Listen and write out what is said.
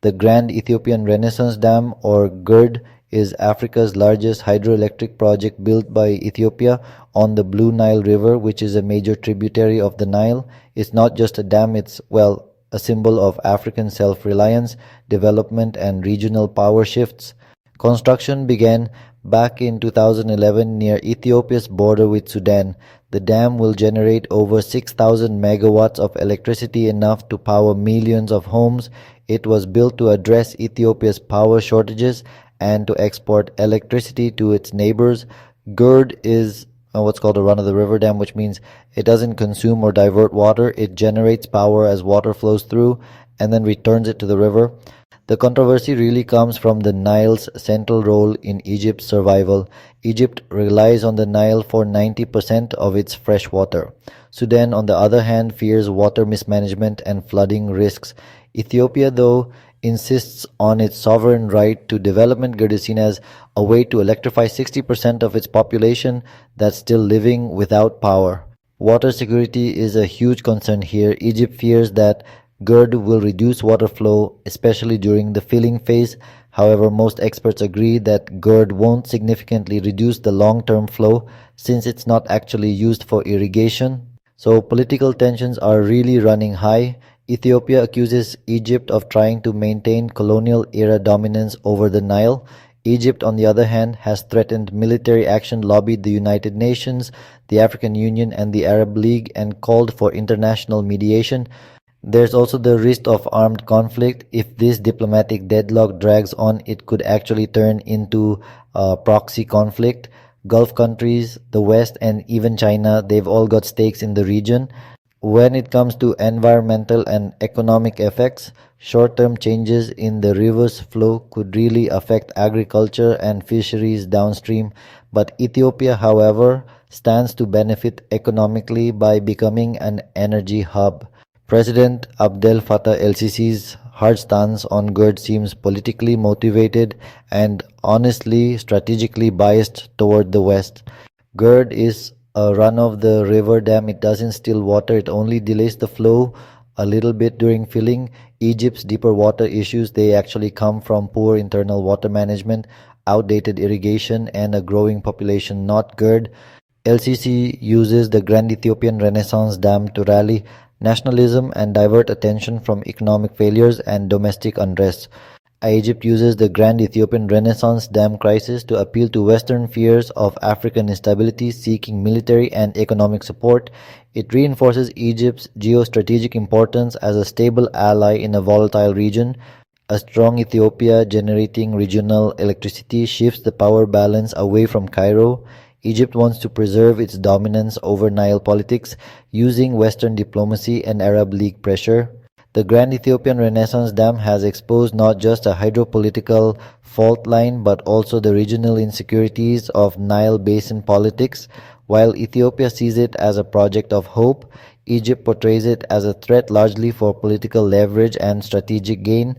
The Grand Ethiopian Renaissance Dam, or GERD, is Africa's largest hydroelectric project built by Ethiopia on the Blue Nile River, which is a major tributary of the Nile. It's not just a dam, it's, well, a symbol of African self-reliance, development, and regional power shifts. Construction began back in 2011 near Ethiopia's border with Sudan. The dam will generate over 6,000 megawatts of electricity, enough to power millions of homes. It was built to address Ethiopia's power shortages and to export electricity to its neighbors. GERD is what's called a run-of-the-river dam, which means it doesn't consume or divert water. It generates power as water flows through and then returns it to the river. The controversy really comes from the Nile's central role in Egypt's survival. Egypt relies on the Nile for 90% of its fresh water. Sudan, on the other hand, fears water mismanagement and flooding risks. Ethiopia, though, insists on its sovereign right to development. GERD is seen as a way to electrify 60% of its population that's still living without power. Water security is a huge concern here. Egypt fears that GERD will reduce water flow, especially during the filling phase. However, most experts agree that GERD won't significantly reduce the long-term flow since it's not actually used for irrigation. So political tensions are really running high. Ethiopia accuses Egypt of trying to maintain colonial-era dominance over the Nile. Egypt, on the other hand, has threatened military action, lobbied the United Nations, the African Union, and the Arab League, and called for international mediation. There's also the risk of armed conflict. If this diplomatic deadlock drags on, it could actually turn into a proxy conflict. Gulf countries, the West, and even China, they've all got stakes in the region. When it comes to environmental and economic effects, short-term changes in the river's flow could really affect agriculture and fisheries downstream. But Ethiopia, however, stands to benefit economically by becoming an energy hub. President Abdel Fattah el-Sisi's hard stance on GERD seems politically motivated and honestly strategically biased toward the West. GERD is a run-of-the-river dam. It doesn't still water, it only delays the flow a little bit during filling. Egypt's deeper water issues, they actually come from poor internal water management, outdated irrigation, and a growing population, not GERD. LCC uses the Grand Ethiopian Renaissance Dam to rally nationalism and divert attention from economic failures and domestic unrest. Egypt uses the Grand Ethiopian Renaissance Dam crisis to appeal to Western fears of African instability, seeking military and economic support. It reinforces Egypt's geostrategic importance as a stable ally in a volatile region. A strong Ethiopia generating regional electricity shifts the power balance away from Cairo. Egypt wants to preserve its dominance over Nile politics using Western diplomacy and Arab League pressure. The Grand Ethiopian Renaissance Dam has exposed not just a hydropolitical fault line but also the regional insecurities of Nile Basin politics. While Ethiopia sees it as a project of hope, Egypt portrays it as a threat largely for political leverage and strategic gain.